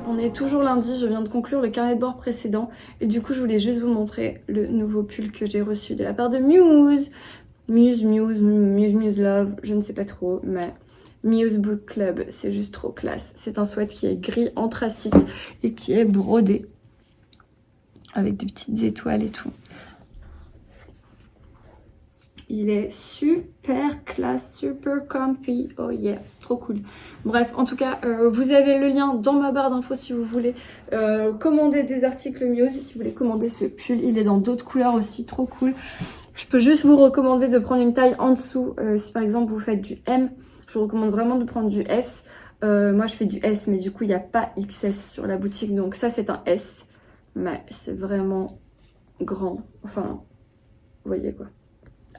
On est toujours lundi, je viens de conclure le carnet de bord précédent et du coup je voulais juste vous montrer le nouveau pull que j'ai reçu de la part de Muse. Muse Love, je ne sais pas trop, mais Muse Book Club, c'est juste trop classe. C'est un sweat qui est gris anthracite et qui est brodé avec des petites étoiles et tout. Il est super classe, super comfy, oh yeah, trop cool. Bref, en tout cas, vous avez le lien dans ma barre d'infos si vous voulez commander des articles Muse. Si vous voulez commander ce pull, il est dans d'autres couleurs aussi, trop cool. Je peux juste vous recommander de prendre une taille en dessous. Si par exemple vous faites du M, je vous recommande vraiment de prendre du S. Moi je fais du S, mais du coup il n'y a pas XS sur la boutique. Donc ça c'est un S, mais c'est vraiment grand. Enfin, vous voyez quoi.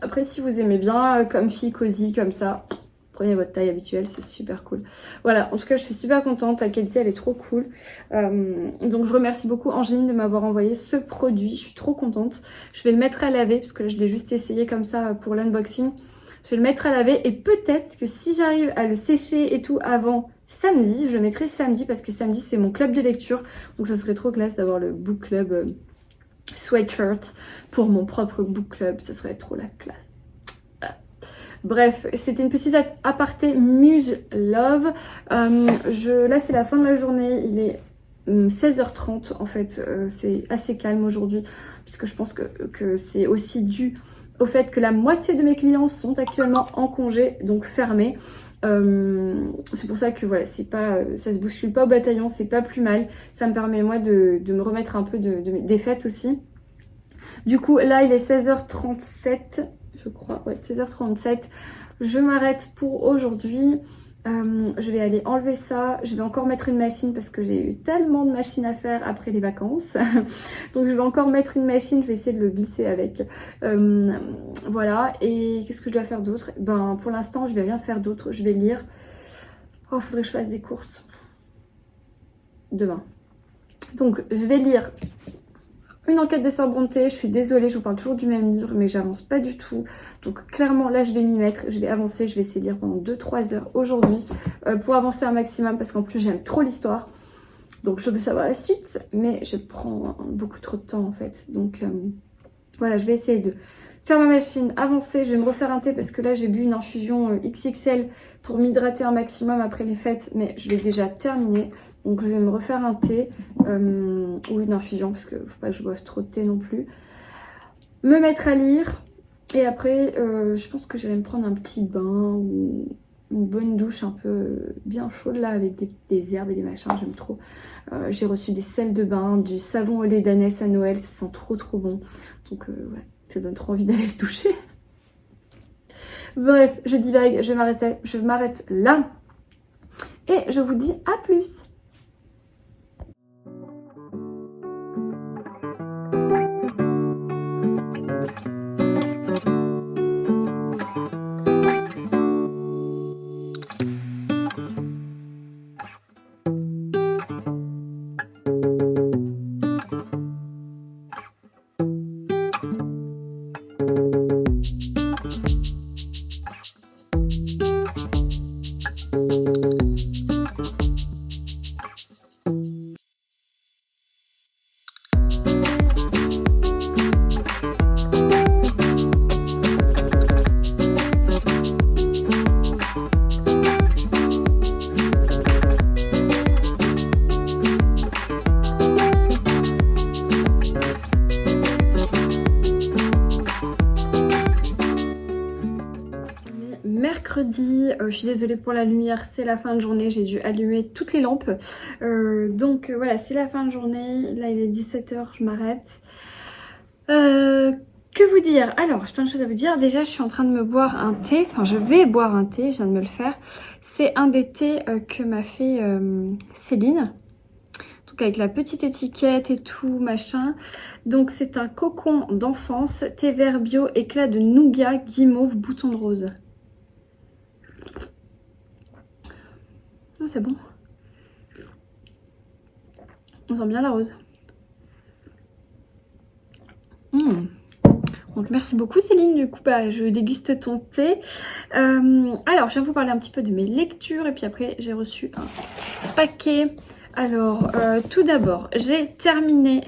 Après, si vous aimez bien, comfy, cosy, comme ça, prenez votre taille habituelle, c'est super cool. Voilà, en tout cas, je suis super contente, la qualité, elle est trop cool. Donc, je remercie beaucoup Angeline de m'avoir envoyé ce produit, je suis trop contente. Je vais le mettre à laver, parce que là, je l'ai juste essayé comme ça pour l'unboxing. Je vais le mettre à laver, et peut-être que si j'arrive à le sécher et tout avant samedi, je le mettrai samedi, parce que samedi, c'est mon club de lecture. Donc, ça serait trop classe d'avoir le book club... sweatshirt pour mon propre book club, ce serait trop la classe. Voilà. Bref, c'était une petite aparté Muse Love. Là c'est la fin de la journée, il est 16h30 en fait, c'est assez calme aujourd'hui puisque je pense que c'est aussi dû au fait que la moitié de mes clients sont actuellement en congé, donc fermés. C'est pour ça que voilà, c'est pas, ça se bouscule pas au bataillon, c'est pas plus mal. Ça me permet moi de me remettre un peu des fêtes aussi. Du coup là il est 16h37 je crois, ouais 16h37. Je m'arrête pour aujourd'hui. Je vais aller enlever ça. Je vais encore mettre une machine parce que j'ai eu tellement de machines à faire après les vacances. Donc je vais encore mettre une machine, je vais essayer de le glisser avec. Voilà, et qu'est-ce que je dois faire d'autre? Ben pour l'instant je vais rien faire d'autre, je vais lire. Oh, faudrait que je fasse des courses demain. Donc je vais lire une enquête des sœurs Brontë. Je suis désolée, je vous parle toujours du même livre, mais j'avance pas du tout. Donc clairement, là, je vais m'y mettre, je vais avancer, je vais essayer de lire pendant 2-3 heures aujourd'hui pour avancer un maximum, parce qu'en plus, j'aime trop l'histoire. Donc je veux savoir la suite, mais je prends beaucoup trop de temps en fait. Donc voilà, je vais essayer de faire ma machine, avancer. Je vais me refaire un thé parce que là, j'ai bu une infusion XXL pour m'hydrater un maximum après les fêtes, mais je l'ai déjà terminé. Donc je vais me refaire un thé ou une infusion parce qu'il ne faut pas que je boive trop de thé non plus. Me mettre à lire et après je pense que j'irai me prendre un petit bain ou une bonne douche un peu bien chaude là avec des herbes et des machins, j'aime trop. J'ai reçu des sels de bain, du savon au lait d'ânesse à Noël, ça sent trop bon. Donc ouais, ça donne trop envie d'aller se doucher. Bref, je divague, je m'arrête là et je vous dis à plus. Mercredi, je suis désolée pour la lumière, c'est la fin de journée, j'ai dû allumer toutes les lampes. Donc voilà, c'est la fin de journée, là il est 17h, je m'arrête. Que vous dire? Alors, j'ai plein de choses à vous dire. Déjà, je suis en train de me boire un thé, enfin je vais boire un thé, je viens de me le faire. C'est un des thés que m'a fait Céline. Donc avec la petite étiquette et tout, machin. Donc c'est un cocon d'enfance, thé vert bio, éclat de nougat, guimauve, bouton de rose. Oh, c'est bon. On sent bien la rose. Donc merci beaucoup Céline, du coup bah, je déguste ton thé. Alors je viens vous parler un petit peu de mes lectures et puis après j'ai reçu un paquet. Alors tout d'abord j'ai terminé...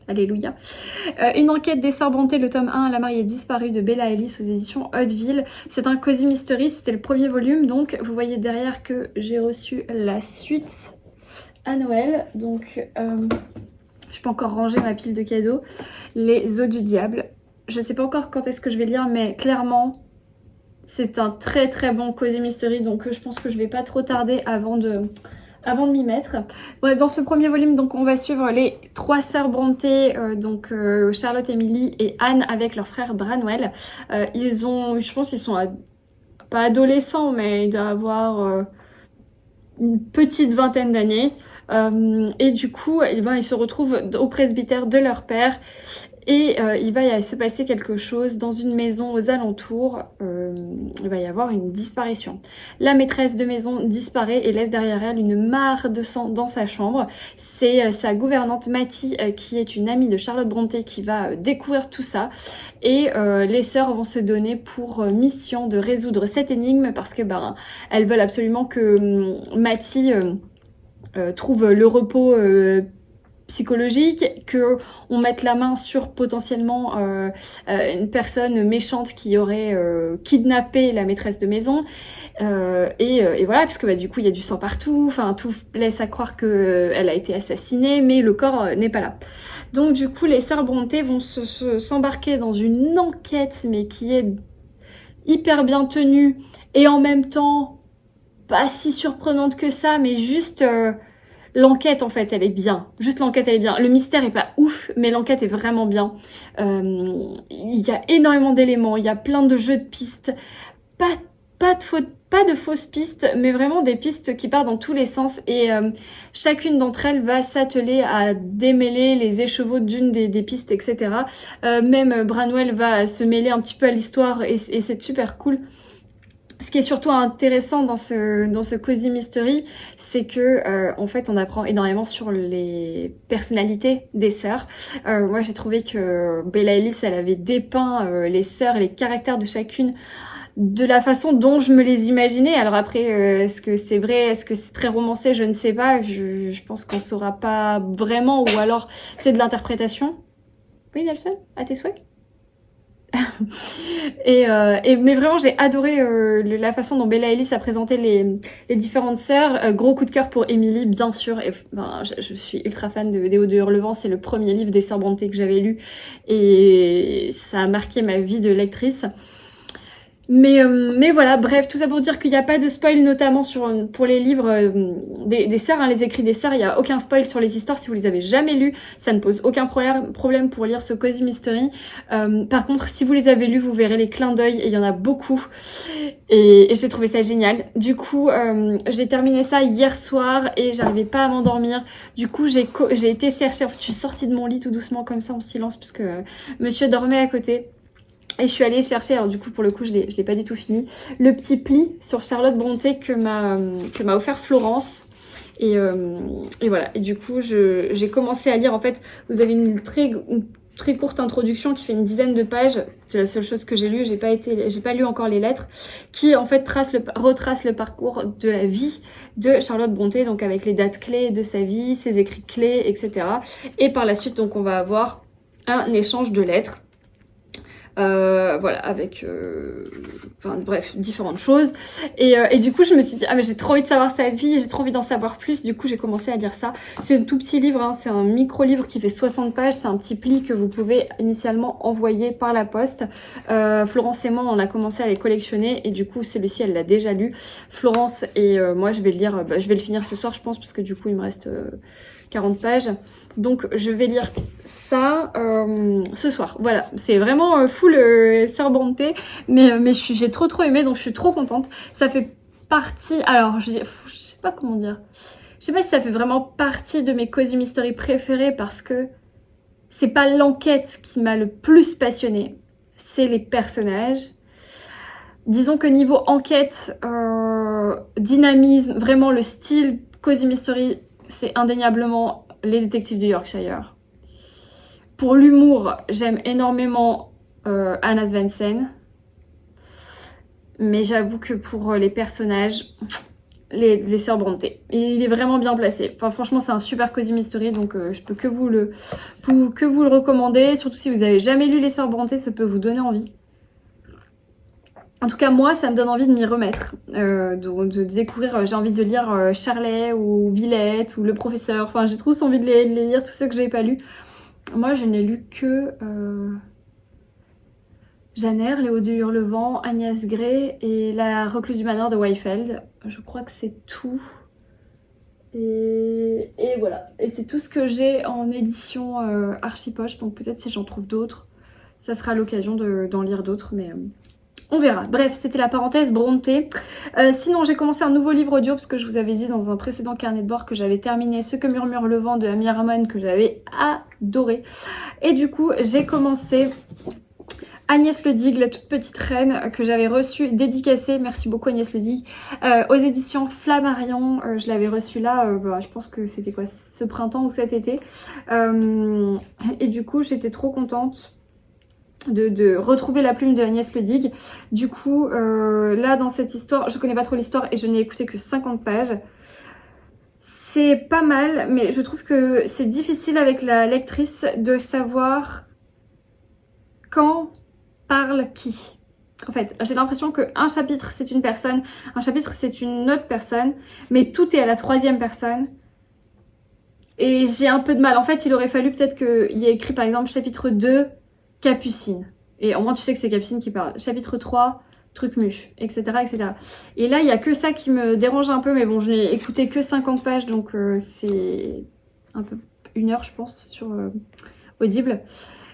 Alléluia. Une enquête des Sœurs Brontë, le tome 1, La mariée disparue de Bella Ellis aux éditions Hauteville. C'est un cozy mystery, c'était le premier volume, donc vous voyez derrière que j'ai reçu la suite à Noël. Donc je peux encore ranger ma pile de cadeaux. Les Os du Diable. Je sais pas encore quand est-ce que je vais lire, mais clairement c'est un très très bon cozy mystery, donc je pense que je vais pas trop tarder avant de m'y mettre. Bref, dans ce premier volume, donc on va suivre les 3 sœurs Brontë, Charlotte, Emily et Anne avec leur frère Branwell. Ils ont, je pense qu'ils sont pas adolescents, mais ils doivent avoir une petite vingtaine d'années. Et du coup, ils se retrouvent au presbytère de leur père. Et il va se passer quelque chose dans une maison aux alentours. Il va y avoir une disparition. La maîtresse de maison disparaît et laisse derrière elle une mare de sang dans sa chambre. C'est sa gouvernante Mattie, qui est une amie de Charlotte Brontë, qui va découvrir tout ça. Et les sœurs vont se donner pour mission de résoudre cette énigme parce que elles veulent absolument que Mattie trouve le repos psychologique, que on mette la main sur potentiellement une personne méchante qui aurait kidnappé la maîtresse de maison et voilà, parce que du coup il y a du sang partout, enfin tout laisse à croire que elle a été assassinée, mais le corps n'est pas là. Donc du coup les sœurs Brontë vont s'embarquer dans une enquête, mais qui est hyper bien tenue et en même temps pas si surprenante que ça, mais juste l'enquête en fait elle est bien, juste l'enquête elle est bien, le mystère est pas ouf mais l'enquête est vraiment bien. Il y a énormément d'éléments, il y a plein de jeux de pistes, pas de fausses pistes, mais vraiment des pistes qui partent dans tous les sens et chacune d'entre elles va s'atteler à démêler les écheveaux d'une des pistes, etc. Même Branwell va se mêler un petit peu à l'histoire et c'est super cool. Ce qui est surtout intéressant dans ce cozy mystery, c'est que en fait on apprend énormément sur les personnalités des sœurs. Moi j'ai trouvé que Bella Ellis elle avait dépeint les sœurs et les caractères de chacune de la façon dont je me les imaginais. Alors après, est-ce que c'est vrai, est-ce que c'est très romancé, je ne sais pas. Je pense qu'on saura pas vraiment, ou alors c'est de l'interprétation. Oui Nelson, à tes souhaits. Mais vraiment j'ai adoré la façon dont Bella Ellis a présenté les différentes sœurs. Gros coup de cœur pour Emily bien sûr, et je suis ultra fan des Hauts de Hurlevent, c'est le premier livre des sœurs Brontë que j'avais lu et ça a marqué ma vie de lectrice. Mais voilà, bref, tout ça pour dire qu'il n'y a pas de spoil, notamment pour les livres des sœurs, les écrits des sœurs, il n'y a aucun spoil sur les histoires. Si vous les avez jamais lus, ça ne pose aucun problème pour lire ce cozy mystery. Par contre, si vous les avez lus, vous verrez les clins d'œil, et il y en a beaucoup. Et j'ai trouvé ça génial. Du coup, j'ai terminé ça hier soir et j'arrivais pas à m'endormir. Du coup, j'ai été chercher, je suis sortie de mon lit tout doucement comme ça en silence, puisque monsieur dormait à côté. Et je suis allée chercher, alors du coup pour le coup je l'ai pas du tout fini, le petit pli sur Charlotte Brontë que m'a offert Florence. Et voilà, et du coup j'ai commencé à lire. En fait vous avez une très courte introduction qui fait une dizaine de pages, c'est la seule chose que j'ai lue, j'ai pas lu encore les lettres, qui en fait retrace le parcours de la vie de Charlotte Brontë, donc avec les dates clés de sa vie, ses écrits clés, etc. Et par la suite donc on va avoir un échange de lettres. Voilà, avec bref, différentes choses. Et du coup je me suis dit mais j'ai trop envie de savoir sa vie, j'ai trop envie d'en savoir plus. Du coup j'ai commencé à lire ça. C'est un tout petit livre, c'est un micro livre qui fait 60 pages, c'est un petit pli que vous pouvez initialement envoyer par la poste. Florence et moi on a commencé à les collectionner et du coup celui-ci elle l'a déjà lu, Florence, et moi je vais le lire, je vais le finir ce soir je pense, parce que du coup il me reste 40 pages. Donc je vais lire ça ce soir. Voilà, c'est vraiment full Sœurs Brontë, mais j'ai trop aimé, donc je suis trop contente. Ça fait partie, alors je sais pas comment dire, je sais pas si ça fait vraiment partie de mes cozy mystery préférés, parce que c'est pas l'enquête qui m'a le plus passionnée, c'est les personnages. Disons que niveau enquête, dynamisme, vraiment le style cozy mystery, c'est indéniablement les détectives du Yorkshire. Pour l'humour, j'aime énormément Anna Svensson. Mais j'avoue que pour les personnages, les sœurs Brontë, il est vraiment bien placé. Enfin, franchement, c'est un super cosy mystery, donc je peux que vous le recommander. Surtout si vous avez jamais lu les sœurs Brontë, ça peut vous donner envie. En tout cas, moi, ça me donne envie de m'y remettre, de découvrir. J'ai envie de lire Charlet ou Villette ou Le Professeur. Enfin, j'ai trop envie de les lire, tous ceux que j'ai pas lus. Moi, je n'ai lu que Janer, Léo de Hurlevent, Agnès Gray et La Recluse du Manoir de Weifeld. Je crois que c'est tout. Et voilà. Et c'est tout ce que j'ai en édition Archipoche. Donc peut-être si j'en trouve d'autres, ça sera l'occasion d'en lire d'autres. Mais on verra. Bref, c'était la parenthèse Brontë. Sinon, j'ai commencé un nouveau livre audio parce que je vous avais dit dans un précédent carnet de bord que j'avais terminé Ce que murmure le vent de Amy Harmon que j'avais adoré. Et du coup, j'ai commencé Agnès Ledig, la toute petite reine que j'avais reçue dédicacée, merci beaucoup Agnès Ledig, aux éditions Flammarion. Je l'avais reçue là, je pense que c'était quoi, ce printemps ou cet été. Et du coup, j'étais trop contente de retrouver la plume de Agnès Ledig. Du coup, là dans cette histoire, je connais pas trop l'histoire et je n'ai écouté que 50 pages. C'est pas mal, mais je trouve que c'est difficile avec la lectrice de savoir quand parle qui. En fait, j'ai l'impression qu'un chapitre c'est une personne, un chapitre c'est une autre personne, mais tout est à la troisième personne. Et j'ai un peu de mal. En fait, il aurait fallu peut-être qu'il y ait écrit par exemple chapitre 2, Capucine. Et au moins tu sais que c'est Capucine qui parle. Chapitre 3, Trucmuche, etc. etc. Et là, il n'y a que ça qui me dérange un peu, mais bon, je n'ai écouté que 50 pages, donc c'est un peu 1 heure je pense sur Audible.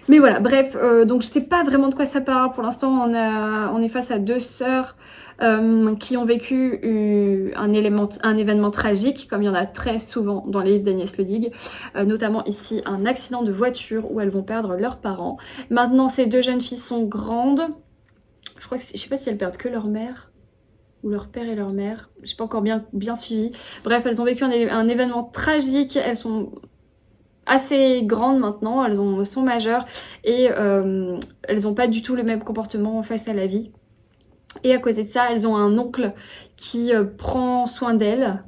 Mais voilà, bref, donc je sais pas vraiment de quoi ça parle. Pour l'instant, on est face à 2 sœurs qui ont vécu un événement tragique, comme il y en a très souvent dans les livres d'Agnès Ledig, notamment ici un accident de voiture où elles vont perdre leurs parents. Maintenant, ces 2 jeunes filles sont grandes. Je sais pas si elles perdent que leur mère ou leur père et leur mère. J'ai pas encore bien suivi. Bref, elles ont vécu un événement tragique. Elles sont assez grandes maintenant, elles sont majeures et elles n'ont pas du tout le même comportement face à la vie. Et à côté de ça, elles ont un oncle qui prend soin d'elles.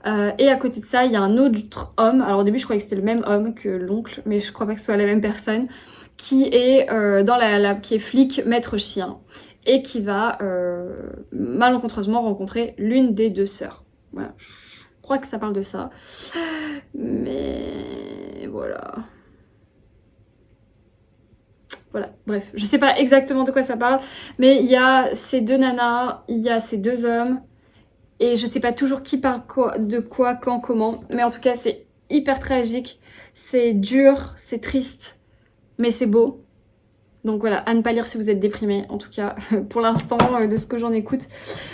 Et à côté de ça, il y a un autre homme. Alors au début, je croyais que c'était le même homme que l'oncle, mais je crois pas que ce soit la même personne, qui est qui est flic maître chien et qui va malencontreusement rencontrer l'une des 2 sœurs. Voilà. Je crois que ça parle de ça. Mais voilà. Voilà, bref. Je sais pas exactement de quoi ça parle. Mais il y a ces 2 nanas, il y a ces 2 hommes. Et je sais pas toujours qui parle de quoi, quand, comment. Mais en tout cas, c'est hyper tragique. C'est dur, c'est triste. Mais c'est beau. Donc voilà, à ne pas lire si vous êtes déprimé, en tout cas pour l'instant de ce que j'en écoute.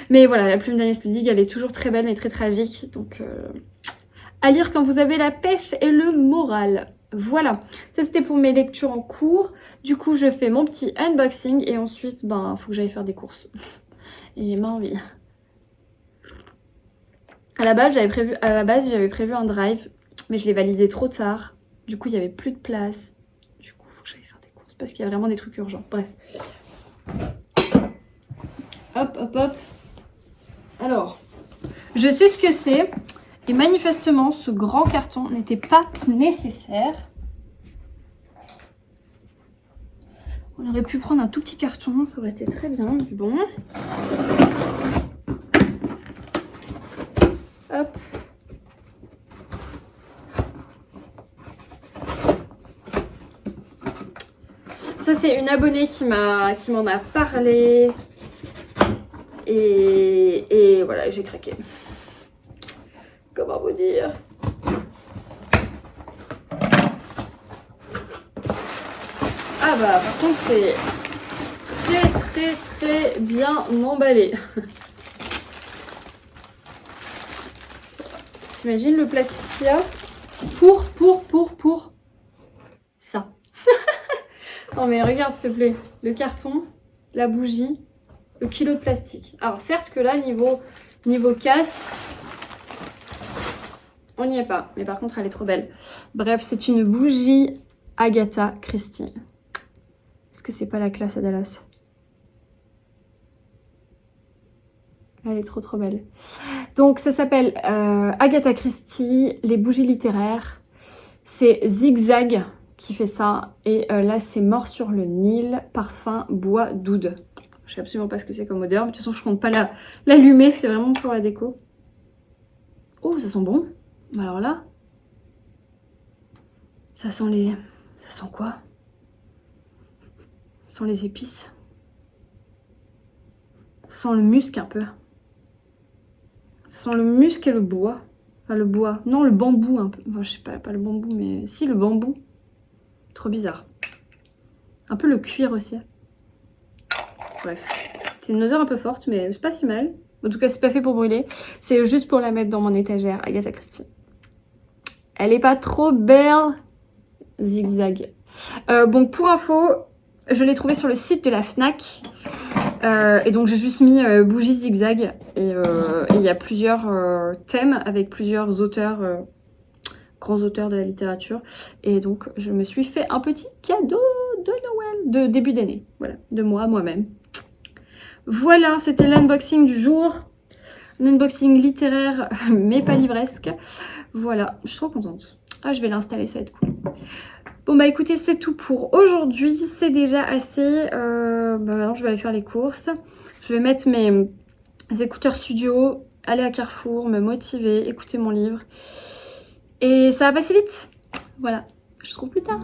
Mais voilà, la plume d'Agnès Ledig, elle est toujours très belle mais très tragique. Donc à lire quand vous avez la pêche et le moral. Voilà, ça c'était pour mes lectures en cours. Du coup je fais mon petit unboxing et ensuite faut que j'aille faire des courses. Et j'ai pas envie. À la base j'avais prévu un drive, mais je l'ai validé trop tard. Du coup il n'y avait plus de place. Parce qu'il y a vraiment des trucs urgents. Bref. Hop, hop, hop. Alors, je sais ce que c'est. Et manifestement, ce grand carton n'était pas nécessaire. On aurait pu prendre un tout petit carton. Ça aurait été très bien. Mais bon. Hop. Ça c'est une abonnée qui m'en a parlé et voilà, j'ai craqué. Comment vous dire? Ah bah par contre c'est très bien emballé. T'imagines le plastique qu'il y a pour ça. Non mais regarde s'il te plaît, le carton, la bougie, le kilo de plastique. Alors certes que là niveau casse, on n'y est pas. Mais par contre elle est trop belle. Bref, c'est une bougie Agatha Christie. Est-ce que c'est pas la classe à Dallas? Elle est trop belle. Donc ça s'appelle Agatha Christie, les bougies littéraires. C'est Zigzag qui fait ça. Et là c'est Mort sur le Nil, parfum bois d'oud. Je sais absolument pas ce que c'est comme odeur. Mais de toute façon je compte pas l'allumer, c'est vraiment pour la déco. Oh ça sent bon. Alors là, ça sent les... Ça sent quoi? Ça sent les épices. Ça sent le musc un peu. Ça sent le musc et le bois. Enfin le bois. Non, le bambou un peu. Enfin, je sais pas le bambou, mais si, le bambou. Trop bizarre. Un peu le cuir aussi. Bref. C'est une odeur un peu forte, mais c'est pas si mal. En tout cas, c'est pas fait pour brûler. C'est juste pour la mettre dans mon étagère, Agatha Christie. Elle est pas trop belle. Zigzag. Bon, pour info, je l'ai trouvé sur le site de la Fnac. Et donc j'ai juste mis bougie zigzag. Et il y a plusieurs thèmes avec plusieurs auteurs, grands auteurs de la littérature. Et donc je me suis fait un petit cadeau de Noël, de début d'année. Voilà, de moi-même. Voilà, c'était l'unboxing du jour. Un unboxing littéraire, mais pas livresque. Voilà, je suis trop contente. Ah, je vais l'installer, ça va être cool. Bon bah écoutez, c'est tout pour aujourd'hui. C'est déjà assez. Maintenant, je vais aller faire les courses. Je vais mettre mes écouteurs studio, aller à Carrefour, me motiver, écouter mon livre. Et ça va passer vite. Voilà, je te retrouve plus tard.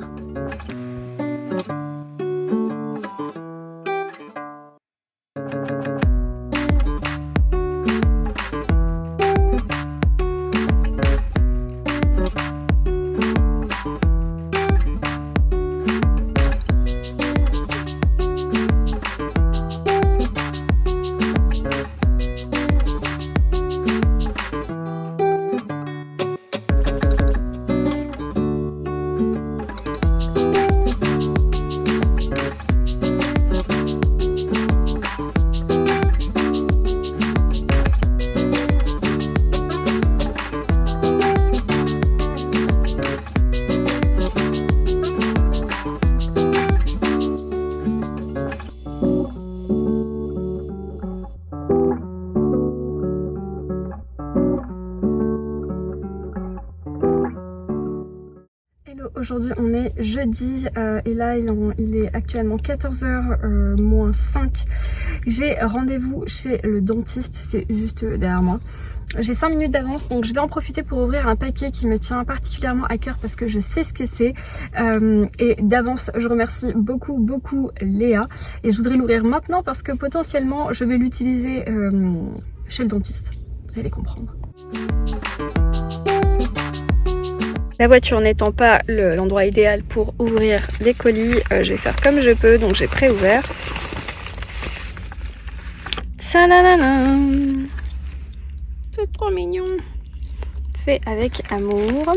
Aujourd'hui on est jeudi et là il est actuellement 14h moins 5. J'ai rendez-vous chez le dentiste, c'est juste derrière moi. J'ai 5 minutes d'avance donc je vais en profiter pour ouvrir un paquet qui me tient particulièrement à cœur parce que je sais ce que c'est. Et d'avance je remercie beaucoup Léa et je voudrais l'ouvrir maintenant parce que potentiellement je vais l'utiliser chez le dentiste. Vous allez comprendre. La voiture n'étant pas l'endroit idéal pour ouvrir les colis, je vais faire comme je peux, donc j'ai pré-ouvert. Salalala. C'est trop mignon. Fait avec amour.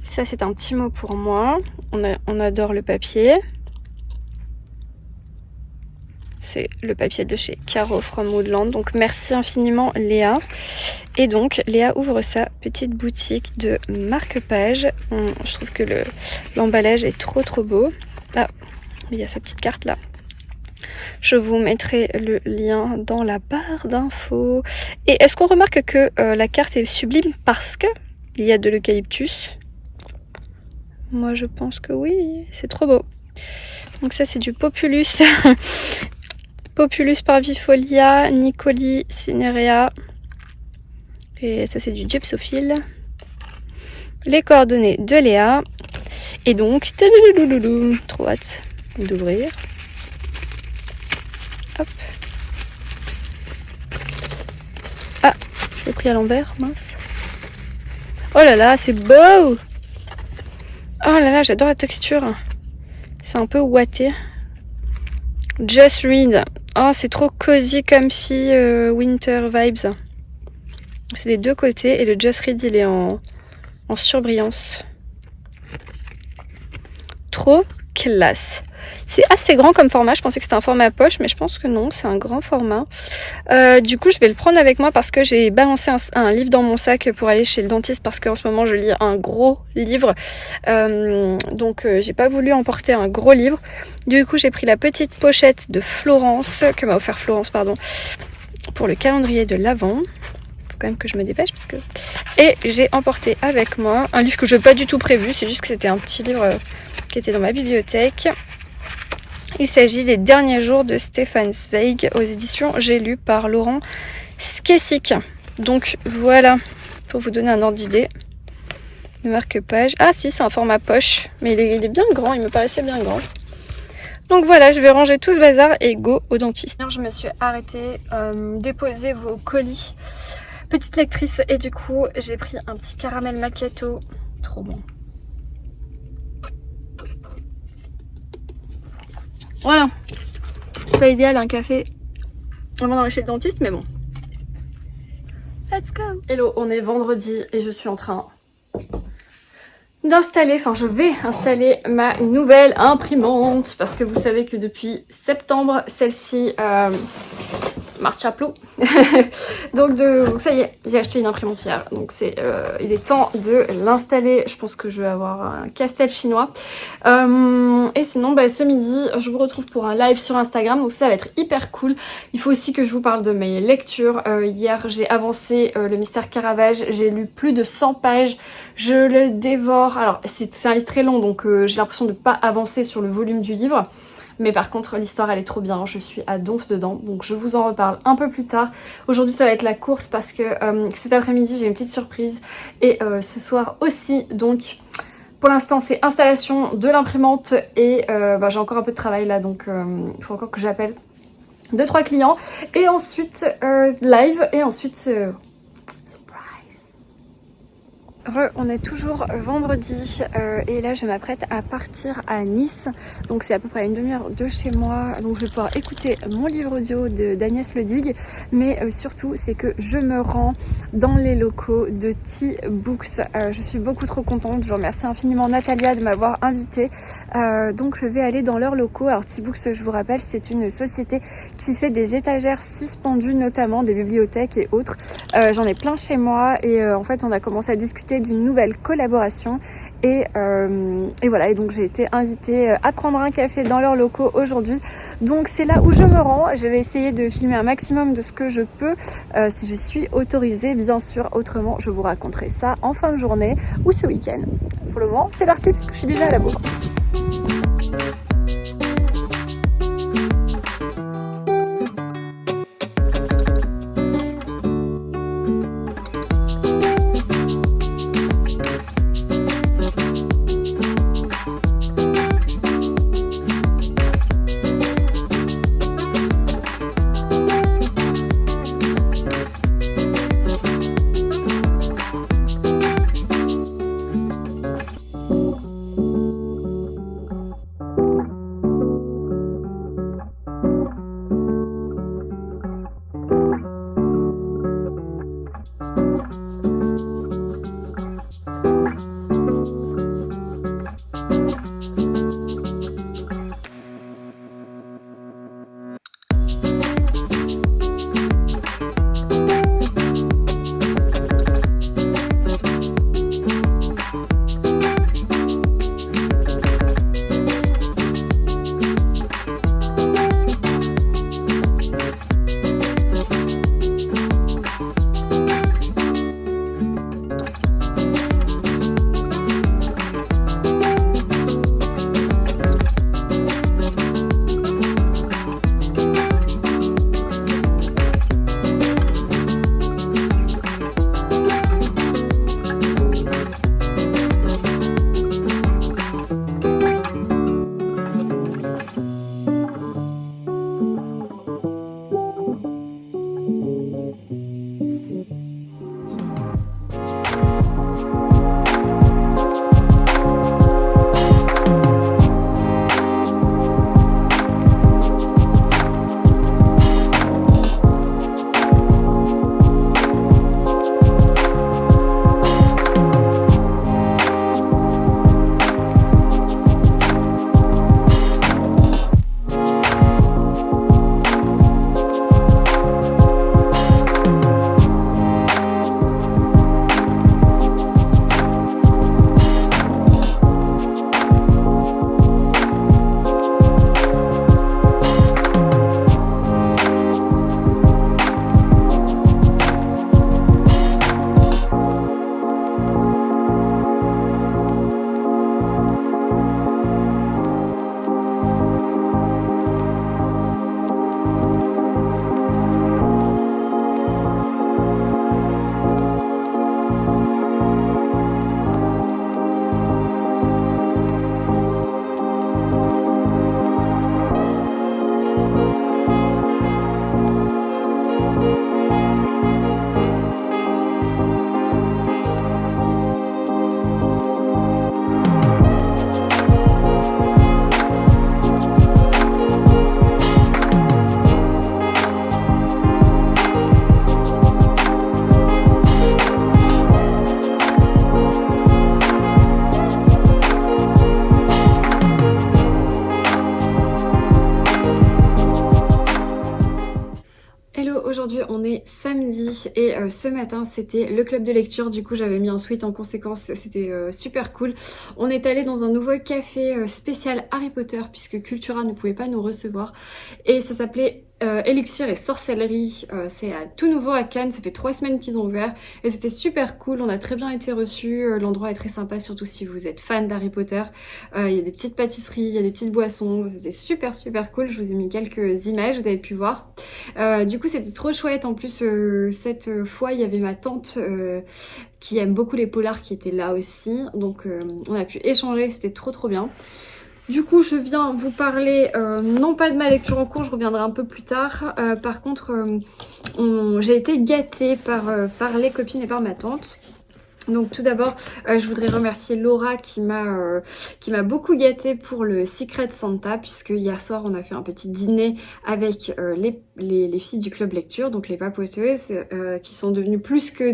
Ça c'est un petit mot pour moi. On adore le papier. C'est le papier de chez Caro from Woodland. Donc merci infiniment Léa. Et donc Léa ouvre sa petite boutique de marque-page. Je trouve que l'emballage est trop beau. Ah, il y a sa petite carte là. Je vous mettrai le lien dans la barre d'infos. Et est-ce qu'on remarque que la carte est sublime parce que il y a de l'eucalyptus? Moi je pense que oui, c'est trop beau. Donc ça c'est du Populus. Populus parvifolia, Nicoli cinerea. Et ça c'est du gypsophile. Les coordonnées de Léa. Et donc, trop hâte d'ouvrir. Hop. Ah, je l'ai pris à l'envers, mince. Oh là là, c'est beau! Oh là là, j'adore la texture. C'est un peu ouaté. Just Read. Oh, c'est trop cozy, comfy, winter vibes. C'est des deux côtés et le Just Read il est en surbrillance. Trop classe. C'est assez grand comme format, je pensais que c'était un format poche, mais je pense que non, c'est un grand format. Du coup, je vais le prendre avec moi parce que j'ai balancé un livre dans mon sac pour aller chez le dentiste parce qu'en ce moment, je lis un gros livre. Donc, j'ai pas voulu emporter un gros livre. Du coup, j'ai pris la petite pochette de Florence, que m'a offert Florence, pardon, pour le calendrier de l'Avent. Faut quand même que je me dépêche parce que... Et j'ai emporté avec moi un livre que je n'ai pas du tout prévu, c'est juste que c'était un petit livre qui était dans ma bibliothèque. Il s'agit des derniers jours de Stefan Zweig aux éditions J'ai lu par Laurent Skessic. Donc voilà, pour vous donner un ordre d'idée. Le marque-page. Ah si, c'est un format poche, mais il est bien grand, il me paraissait bien grand. Donc voilà, je vais ranger tout ce bazar et go au dentiste. Je me suis arrêtée, déposer vos colis. Petite lectrice, et du coup, j'ai pris un petit caramel macchiato. Trop bon. Voilà. C'est pas idéal un café avant d'aller chez le dentiste, mais bon. Let's go. Hello, on est vendredi et je suis en train d'installer, enfin je vais installer ma nouvelle imprimante parce que vous savez que depuis septembre, celle-ci marche à plomb. Donc ça y est, j'ai acheté une imprimante hier, donc il est temps de l'installer. Je pense que je vais avoir un casse-tête chinois. Et sinon, ce midi, je vous retrouve pour un live sur Instagram, donc ça va être hyper cool. Il faut aussi que je vous parle de mes lectures. Hier, j'ai avancé le Mystère Caravage, j'ai lu plus de 100 pages, je le dévore. Alors, c'est un livre très long, donc j'ai l'impression de ne pas avancer sur le volume du livre. Mais par contre, l'histoire, elle est trop bien. Je suis à donf dedans. Donc, je vous en reparle un peu plus tard. Aujourd'hui, ça va être la course parce que cet après-midi, j'ai une petite surprise. Et ce soir aussi. Donc, pour l'instant, c'est installation de l'imprimante. Et j'ai encore un peu de travail là. Donc, il faut encore que j'appelle 2-3 clients. Et ensuite, live. Et ensuite... On est toujours vendredi et là je m'apprête à partir à Nice, donc c'est à peu près une demi-heure de chez moi, donc je vais pouvoir écouter mon livre audio d'Agnès Ledig, mais surtout c'est que je me rends dans les locaux de T-Books. Je suis beaucoup trop contente, je remercie infiniment Natalia de m'avoir invitée, donc je vais aller dans leurs locaux. Alors T-Books, je vous rappelle, c'est une société qui fait des étagères suspendues, notamment des bibliothèques et autres. J'en ai plein chez moi et en fait on a commencé à discuter d'une nouvelle collaboration et voilà, et donc j'ai été invitée à prendre un café dans leurs locaux aujourd'hui, donc c'est là où je me rends. Je vais essayer de filmer un maximum de ce que je peux, si je suis autorisée bien sûr, autrement je vous raconterai ça en fin de journée ou ce week-end. Pour le moment c'est parti parce que je suis déjà à la bourre. vendredi et ce matin c'était le club de lecture, du coup j'avais mis un sweat en conséquence, c'était super cool. On est allé dans un nouveau café spécial Harry Potter puisque Cultura ne pouvait pas nous recevoir et ça s'appelait Élixir et Sorcellerie. C'est tout nouveau à Cannes, ça fait 3 semaines qu'ils ont ouvert et c'était super cool, on a très bien été reçus, l'endroit est très sympa surtout si vous êtes fan d'Harry Potter. Il y a des petites pâtisseries, il y a des petites boissons, c'était super cool, je vous ai mis quelques images, vous avez pu voir. Du coup c'était trop chouette, en plus cette fois il y avait ma tante qui aime beaucoup les polars qui était là aussi, donc on a pu échanger, c'était trop bien. Du coup, je viens vous parler, non pas de ma lecture en cours, je reviendrai un peu plus tard. Par contre, j'ai été gâtée par les copines et par ma tante. Donc tout d'abord, je voudrais remercier Laura qui m'a beaucoup gâtée pour le Secret Santa, puisque hier soir on a fait un petit dîner avec les filles du club lecture, donc les papoteuses, qui sont devenues plus que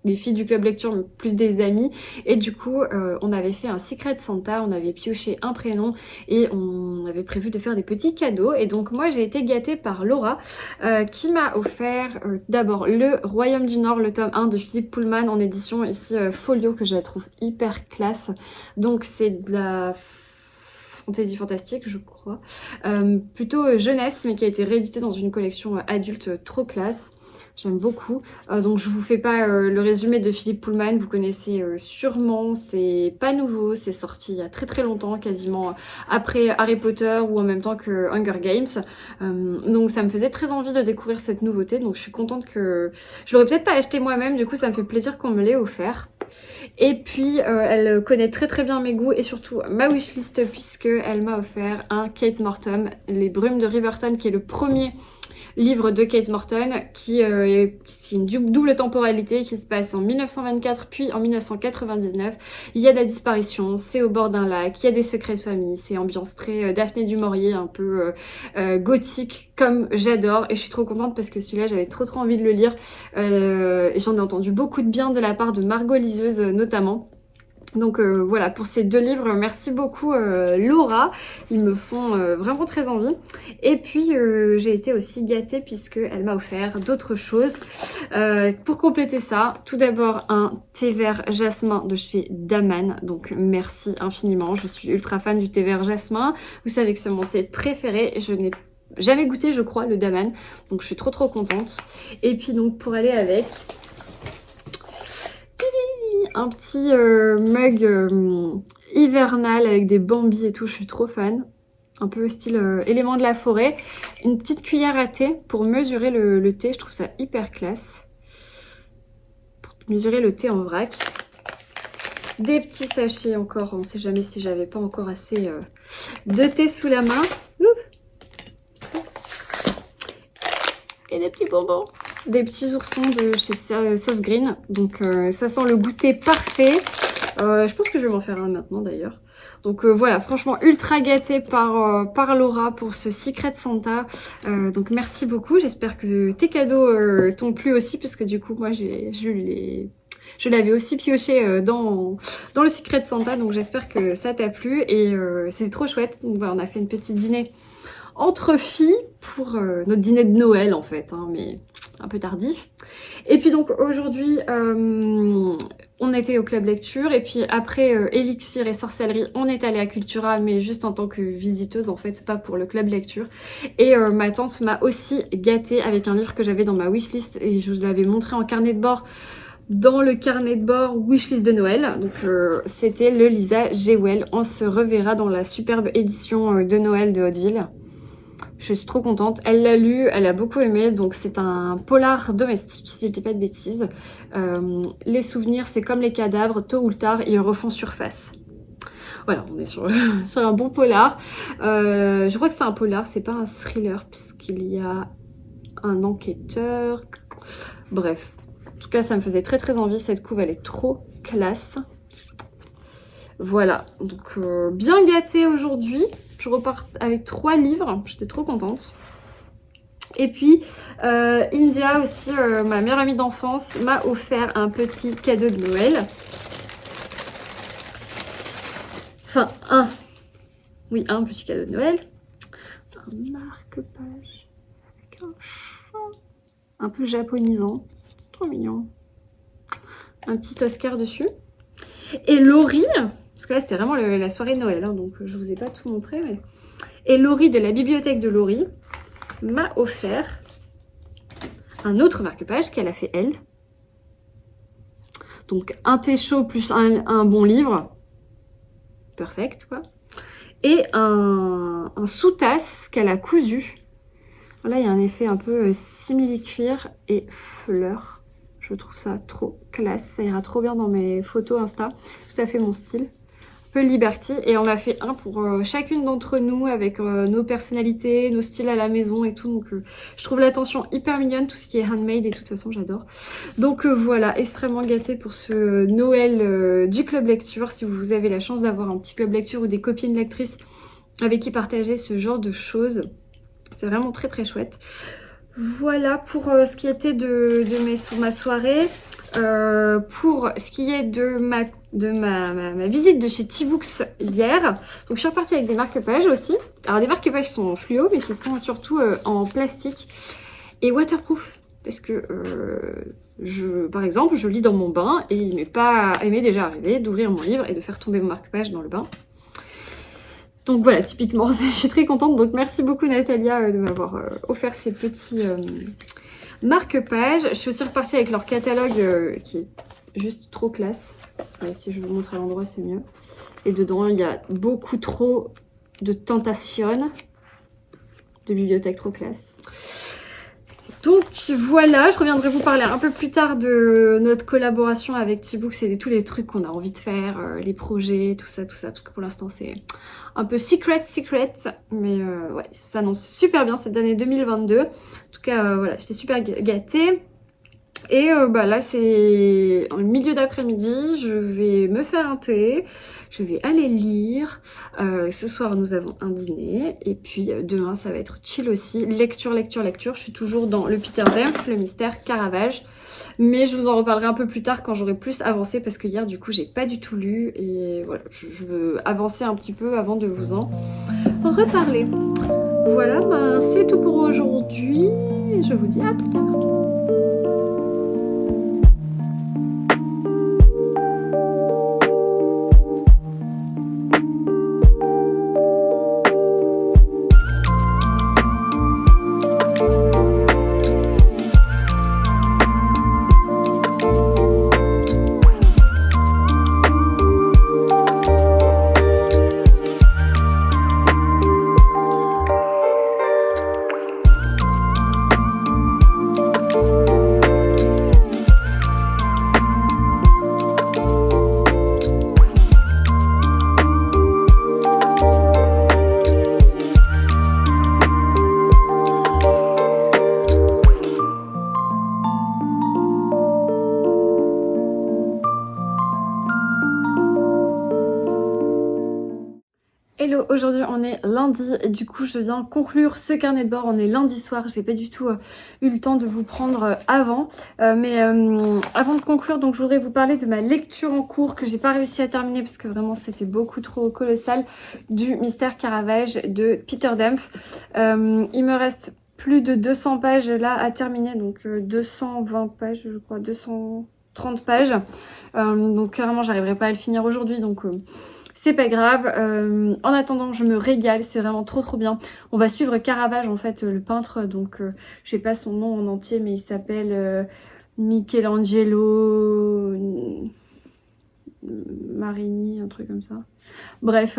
des filles du club lecture, mais plus des amis. Et du coup, on avait fait un Secret Santa, on avait pioché un prénom et on avait prévu de faire des petits cadeaux. Et donc moi, j'ai été gâtée par Laura qui m'a offert d'abord le Royaume du Nord, le tome 1 de Philippe Pullman en édition ici folio, que je la trouve hyper classe. Donc c'est de la fantasy fantastique, je crois. Plutôt jeunesse, mais qui a été réédité dans une collection adulte trop classe. J'aime beaucoup. Donc je vous fais pas le résumé de Philippe Pullman, vous connaissez sûrement, c'est pas nouveau, c'est sorti il y a très longtemps, quasiment après Harry Potter ou en même temps que Hunger Games. Donc ça me faisait très envie de découvrir cette nouveauté, donc je suis contente que... Je l'aurais peut-être pas acheté moi-même, du coup ça me fait plaisir qu'on me l'ait offert. Et puis elle connaît très bien mes goûts et surtout ma wishlist, puisque elle m'a offert un Kate Morton, Les Brumes de Riverton, qui est le premier livre de Kate Morton qui c'est une double temporalité qui se passe en 1924 puis en 1999. Il y a de la disparition, c'est au bord d'un lac, il y a des secrets de famille, c'est ambiance très Daphné du Maurier, un peu gothique comme j'adore, et je suis trop contente parce que celui-là j'avais trop envie de le lire. J'en ai entendu beaucoup de bien de la part de Margot Liseuse notamment. Donc voilà, pour ces 2 livres, merci beaucoup Laura, ils me font vraiment très envie. Et puis j'ai été aussi gâtée puisqu'elle m'a offert d'autres choses. Pour compléter ça, tout d'abord un thé vert jasmin de chez Daman, donc merci infiniment, je suis ultra fan du thé vert jasmin, vous savez que c'est mon thé préféré, je n'ai jamais goûté je crois le Daman, donc je suis trop contente. Et puis donc pour aller avec... un petit mug hivernal avec des bambis et tout, je suis trop fan. Un peu style élément de la forêt. Une petite cuillère à thé pour mesurer le thé, je trouve ça hyper classe. Pour mesurer le thé en vrac. Des petits sachets encore, on ne sait jamais si j'avais pas encore assez de thé sous la main. Et des petits bonbons. Des petits oursons de chez Sauce Green, donc ça sent le goûter parfait. Je pense que je vais m'en faire un maintenant d'ailleurs. Donc voilà, franchement ultra gâtée par Laura pour ce Secret Santa. Donc merci beaucoup, j'espère que tes cadeaux t'ont plu aussi, puisque du coup moi je l'avais aussi pioché dans le Secret Santa, donc j'espère que ça t'a plu et c'est trop chouette. Donc voilà, on a fait une petite dîner entre filles pour notre dîner de Noël en fait, hein, mais un peu tardif. Et puis donc aujourd'hui on était au club lecture et puis après Élixir et Sorcellerie on est allé à Cultura, mais juste en tant que visiteuse en fait, pas pour le club lecture. Et ma tante m'a aussi gâtée avec un livre que j'avais dans ma wishlist et je vous l'avais montré en carnet de bord dans le carnet de bord wishlist de Noël. Donc c'était le Lisa Jewell. On se reverra dans la superbe édition de Noël de Hauteville. Je suis trop contente. Elle l'a lu, elle a beaucoup aimé. Donc c'est un polar domestique, si je dis pas de bêtises. Les souvenirs, c'est comme les cadavres, tôt ou tard, ils refont surface. Voilà, on est sur un bon polar. Je crois que c'est un polar, c'est pas un thriller, puisqu'il y a un enquêteur. Bref, en tout cas, ça me faisait très envie. Cette couve, elle est trop classe. Voilà, donc bien gâtée aujourd'hui. Je repars avec 3 livres, j'étais trop contente. Et puis India aussi, ma meilleure amie d'enfance, m'a offert un petit cadeau de Noël. Enfin, un petit cadeau de Noël. Un marque-page avec un chat. un peu japonisant. Trop mignon. Un petit Oscar dessus. Et Laurie, parce que là c'était vraiment la soirée de Noël, hein, donc je vous ai pas tout montré. Mais... Et Laurie de la bibliothèque de Laurie m'a offert un autre marque-page qu'elle a fait elle. Donc un thé chaud plus un bon livre. Perfect quoi. Et un sous-tasse qu'elle a cousu. Là il y a un effet un peu simili-cuir et fleurs. Je trouve ça trop classe. Ça ira trop bien dans mes photos Insta. Tout à fait mon style. Un peu Liberty. Et on a fait un pour chacune d'entre nous avec nos personnalités, nos styles à la maison et tout. Donc je trouve l'attention hyper mignonne. Tout ce qui est handmade et de toute façon j'adore. Donc voilà, extrêmement gâtée pour ce Noël du Club Lecture. Si vous avez la chance d'avoir un petit Club Lecture ou des copines lectrices avec qui partager ce genre de choses. C'est vraiment très très chouette. Voilà pour ce qui était de ma soirée. Pour ce qui est de ma visite de chez T-Books hier. Donc je suis repartie avec des marque-pages aussi. Alors des marque-pages sont en fluo mais qui sont surtout en plastique et waterproof. Parce que par exemple je lis dans mon bain et il m'est déjà arrivé d'ouvrir mon livre et de faire tomber mon marque-page dans le bain. Donc voilà, typiquement, je suis très contente. Donc merci beaucoup Natalia de m'avoir offert ces petits marque-pages. Je suis aussi repartie avec leur catalogue qui est juste trop classe. Si je vous montre à l'endroit, c'est mieux. Et dedans, il y a beaucoup trop de tentations de bibliothèque trop classe. Donc voilà, je reviendrai vous parler un peu plus tard de notre collaboration avec T-Books et de tous les trucs qu'on a envie de faire, les projets, tout ça, parce que pour l'instant c'est un peu secret, mais ouais, ça s'annonce super bien cette année 2022. En tout cas, voilà, j'étais super gâtée. Et là c'est en milieu d'après-midi, je vais me faire un thé, je vais aller lire, ce soir nous avons un dîner et puis demain ça va être chill aussi, lecture, je suis toujours dans le Peter Dampf, le mystère Caravage, mais je vous en reparlerai un peu plus tard quand j'aurai plus avancé parce que hier du coup j'ai pas du tout lu et voilà, je veux avancer un petit peu avant de vous en reparler. Voilà, c'est tout pour aujourd'hui, je vous dis à plus tard. Hello, aujourd'hui on est lundi et du coup je viens conclure ce carnet de bord. On est lundi soir, j'ai pas du tout eu le temps de vous prendre avant. Mais avant de conclure, donc je voudrais vous parler de ma lecture en cours que j'ai pas réussi à terminer parce que vraiment c'était beaucoup trop colossal, du mystère Caravage de Peter Dampf. Il me reste plus de 200 pages là à terminer, donc 220 pages je crois, 230 pages. Donc clairement j'arriverai pas à le finir aujourd'hui, donc... c'est pas grave, en attendant je me régale, c'est vraiment trop bien. On va suivre Caravage en fait, le peintre, donc je sais pas son nom en entier mais il s'appelle Michelangelo Marini, un truc comme ça. Bref,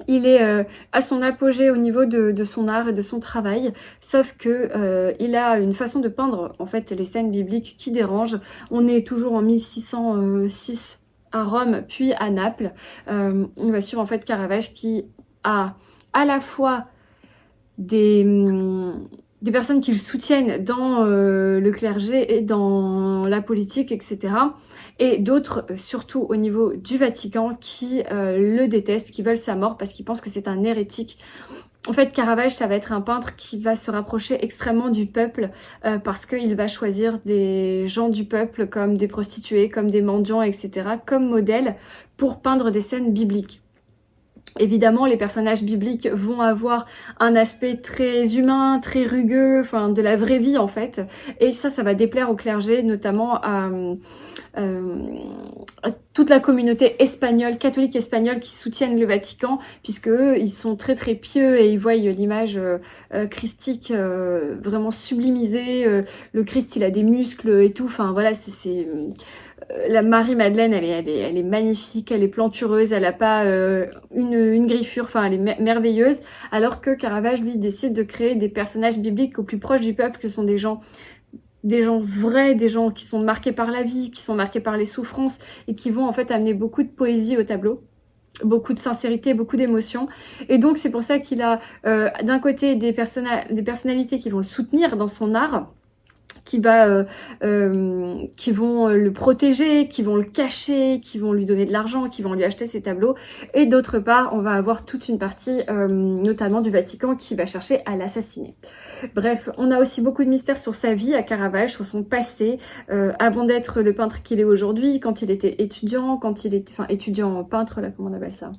il est à son apogée au niveau de son art et de son travail, sauf que il a une façon de peindre en fait les scènes bibliques qui dérange. On est toujours en 1606 à Rome puis à Naples. On va suivre en fait Caravage qui a à la fois des personnes qui le soutiennent dans le clergé et dans la politique, etc. Et d'autres, surtout au niveau du Vatican, qui le détestent, qui veulent sa mort parce qu'ils pensent que c'est un hérétique. En fait, Caravage, ça va être un peintre qui va se rapprocher extrêmement du peuple parce qu'il va choisir des gens du peuple comme des prostituées, comme des mendiants, etc. comme modèle pour peindre des scènes bibliques. Évidemment, les personnages bibliques vont avoir un aspect très humain, très rugueux, enfin de la vraie vie en fait. Et ça va déplaire au clergé, notamment à toute la communauté espagnole, catholique espagnole qui soutiennent le Vatican, puisque eux, ils sont très très pieux et ils voient l'image christique vraiment sublimisée. Le Christ, il a des muscles et tout. Enfin voilà, c'est la Marie-Madeleine, elle est magnifique, elle est plantureuse, elle n'a pas une griffure, enfin elle est merveilleuse. Alors que Caravage, lui, décide de créer des personnages bibliques au plus proche du peuple, que sont des gens vrais, des gens qui sont marqués par la vie, qui sont marqués par les souffrances et qui vont en fait amener beaucoup de poésie au tableau, beaucoup de sincérité, beaucoup d'émotion. Et donc c'est pour ça qu'il a d'un côté des personnalités qui vont le soutenir dans son art, qui vont le protéger, qui vont le cacher, qui vont lui donner de l'argent, qui vont lui acheter ses tableaux. Et d'autre part, on va avoir toute une partie, notamment du Vatican, qui va chercher à l'assassiner. Bref, on a aussi beaucoup de mystères sur sa vie à Caravage, sur son passé, avant d'être le peintre qu'il est aujourd'hui, quand il était étudiant, enfin étudiant peintre, là, comment on appelle ça ?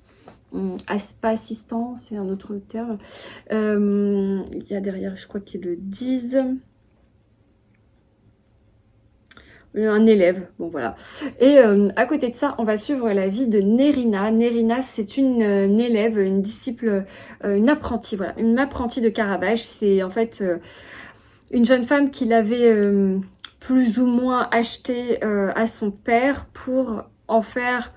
Pas assistant, c'est un autre terme. Il y a derrière, je crois qu'ils le disent... un élève, bon voilà. Et à côté de ça, on va suivre la vie de Nerina. Nerina, c'est une élève, une disciple, une apprentie, voilà, une apprentie de Caravage. C'est en fait une jeune femme qu'il avait plus ou moins achetée à son père pour en faire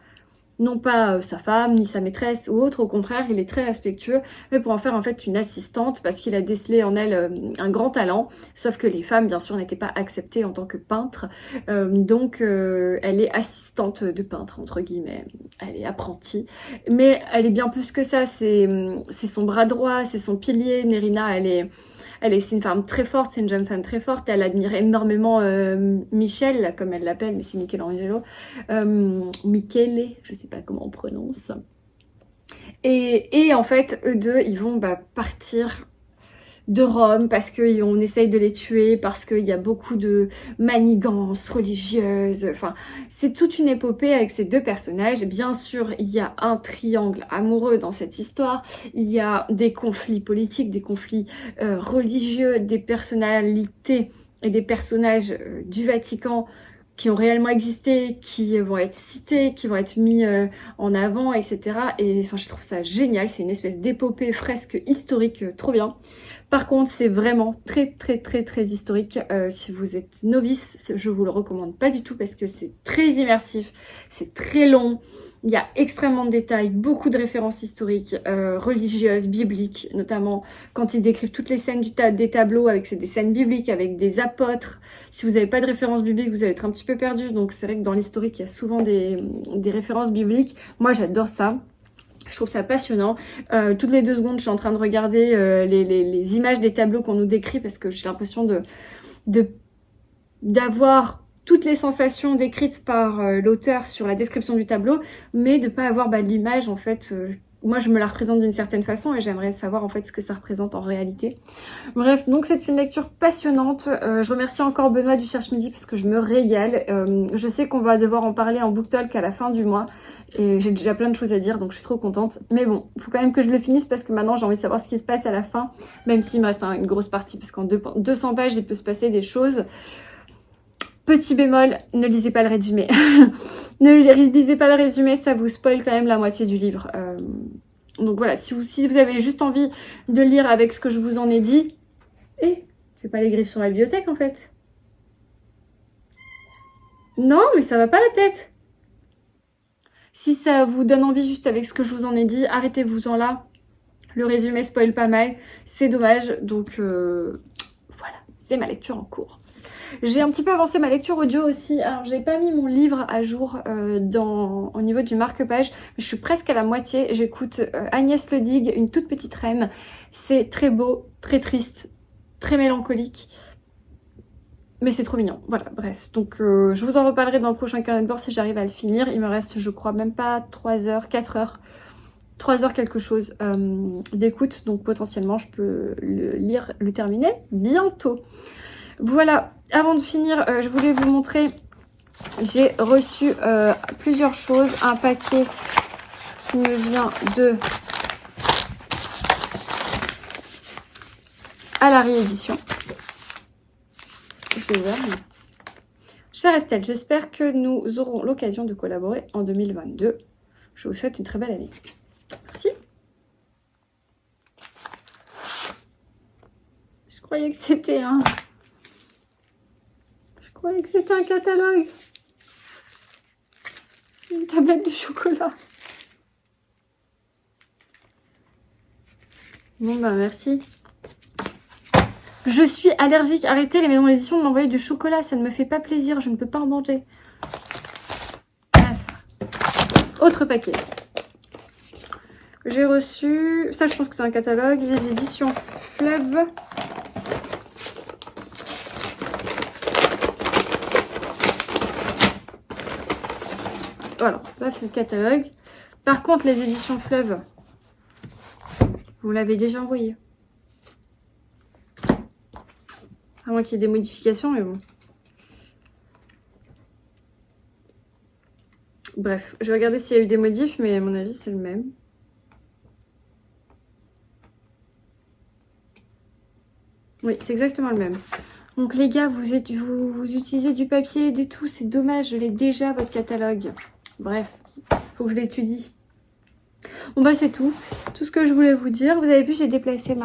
non pas sa femme, ni sa maîtresse ou autre, au contraire, il est très respectueux, mais pour en faire en fait une assistante, parce qu'il a décelé en elle un grand talent, sauf que les femmes, bien sûr, n'étaient pas acceptées en tant que peintre, donc elle est assistante de peintre, entre guillemets, elle est apprentie, mais elle est bien plus que ça, c'est son bras droit, c'est son pilier. Nerina, c'est une femme très forte, c'est une jeune femme très forte. Elle admire énormément Michel, comme elle l'appelle, mais c'est Michelangelo. Michele, je sais pas comment on prononce. Et en fait, eux deux, ils vont partir de Rome parce qu'on essaye de les tuer, parce qu'il y a beaucoup de manigances religieuses. Enfin, c'est toute une épopée avec ces deux personnages. Bien sûr, il y a un triangle amoureux dans cette histoire. Il y a des conflits politiques, des conflits religieux, des personnalités et des personnages du Vatican qui ont réellement existé, qui vont être cités, qui vont être mis en avant, etc. Et enfin, je trouve ça génial. C'est une espèce d'épopée fresque historique, trop bien. Par contre, c'est vraiment très historique. Si vous êtes novice, je vous le recommande pas du tout parce que c'est très immersif, c'est très long. Il y a extrêmement de détails, beaucoup de références historiques, religieuses, bibliques, notamment quand ils décrivent toutes les scènes des tableaux, avec des scènes bibliques, avec des apôtres. Si vous n'avez pas de références bibliques, vous allez être un petit peu perdu. Donc c'est vrai que dans l'historique, il y a souvent des références bibliques. Moi, j'adore ça. Je trouve ça passionnant. Toutes les 2 secondes, je suis en train de regarder les images des tableaux qu'on nous décrit parce que j'ai l'impression d'avoir toutes les sensations décrites par l'auteur sur la description du tableau, mais de ne pas avoir l'image en fait. Moi, je me la représente d'une certaine façon et j'aimerais savoir en fait ce que ça représente en réalité. Bref, donc c'est une lecture passionnante. Je remercie encore Benoît du Cherche Midi parce que je me régale. Je sais qu'on va devoir en parler en book talk à la fin du mois. Et j'ai déjà plein de choses à dire, donc je suis trop contente. Mais bon, il faut quand même que je le finisse parce que maintenant j'ai envie de savoir ce qui se passe à la fin. Même s'il me reste une grosse partie, parce qu'en 200 pages, il peut se passer des choses. Petit bémol, ne lisez pas le résumé. Ne lisez pas le résumé, ça vous spoil quand même la moitié du livre. Donc voilà, si vous avez juste envie de lire avec ce que je vous en ai dit... je fais pas les griffes sur la bibliothèque en fait. Non, mais ça va pas la tête. Si ça vous donne envie juste avec ce que je vous en ai dit, arrêtez-vous-en là. Le résumé spoil pas mal, c'est dommage. Donc voilà, c'est ma lecture en cours. J'ai un petit peu avancé ma lecture audio aussi. Alors j'ai pas mis mon livre à jour au niveau du marque-page, mais je suis presque à la moitié. J'écoute Agnès Le Digue, Une toute petite reine. C'est très beau, très triste, très mélancolique. Mais c'est trop mignon, voilà, bref. Donc je vous en reparlerai dans le prochain carnet de bord si j'arrive à le finir. Il me reste, je crois, même pas 3 heures, 4 heures. 3 heures quelque chose d'écoute. Donc potentiellement, je peux le terminer bientôt. Voilà, avant de finir, je voulais vous montrer... J'ai reçu plusieurs choses. Un paquet qui me vient de à la réédition. Je l'ai ouvert. Chère Estelle, j'espère que nous aurons l'occasion de collaborer en 2022. Je vous souhaite une très belle année. Merci. Je croyais que c'était un... Je croyais que c'était un catalogue. Une tablette de chocolat. Bon bah merci. Je suis allergique. Arrêtez les maisons d'édition de m'envoyer du chocolat. Ça ne me fait pas plaisir. Je ne peux pas en manger. Bref. Autre paquet. J'ai reçu... Ça, je pense que c'est un catalogue. Les éditions Fleuve. Voilà. Là, c'est le catalogue. Par contre, les éditions Fleuve, vous l'avez déjà envoyé. À moins qu'il y ait des modifications, mais bon. Bref, je vais regarder s'il y a eu des modifs, mais à mon avis, c'est le même. Oui, c'est exactement le même. Donc les gars, vous utilisez du papier et du tout, c'est dommage, je l'ai déjà, votre catalogue. Bref, faut que je l'étudie. Bon bah c'est tout ce que je voulais vous dire. Vous avez vu, j'ai déplacé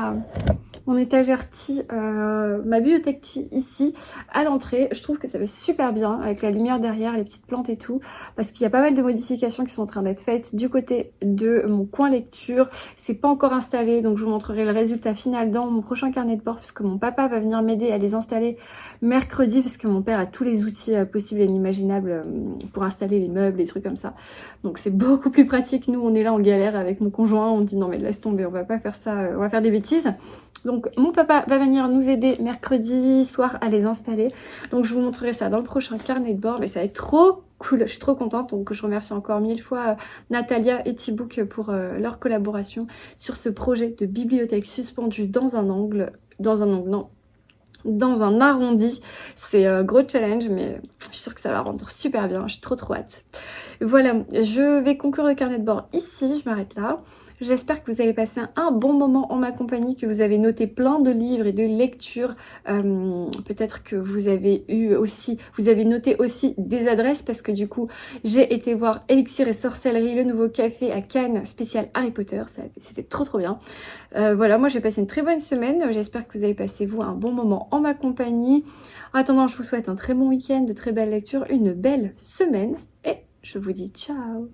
mon étagère tea, ma bibliothèque tea ici à l'entrée. Je trouve que ça fait super bien avec la lumière derrière, les petites plantes et tout, parce qu'il y a pas mal de modifications qui sont en train d'être faites du côté de mon coin lecture. C'est pas encore installé, donc je vous montrerai le résultat final dans mon prochain carnet de bord, puisque mon papa va venir m'aider à les installer mercredi, parce que mon père a tous les outils possibles et inimaginables pour installer les meubles, les trucs comme ça. Donc c'est beaucoup plus pratique. Nous on est là en galère avec mon conjoint, on dit non mais laisse tomber, on va pas faire ça, on va faire des bêtises. Donc mon papa va venir nous aider mercredi soir à les installer. Donc je vous montrerai ça dans le prochain carnet de bord. Mais ça va être trop cool, je suis trop contente. Donc je remercie encore 1000 fois Natalia et T-Book pour leur collaboration sur ce projet de bibliothèque suspendue dans un angle. Dans un arrondi. C'est gros challenge, mais je suis sûre que ça va rendre super bien. J'ai trop hâte. Voilà, je vais conclure le carnet de bord ici. Je m'arrête là. J'espère que vous avez passé un bon moment en ma compagnie, que vous avez noté plein de livres et de lectures. Peut-être que vous avez noté aussi des adresses, parce que du coup, j'ai été voir Elixir et Sorcellerie, le nouveau café à Cannes, spécial Harry Potter. C'était trop bien. Voilà, moi j'ai passé une très bonne semaine. J'espère que vous avez passé, vous, un bon moment en ma compagnie. En attendant, je vous souhaite un très bon week-end, de très belles lectures, une belle semaine. Et je vous dis ciao!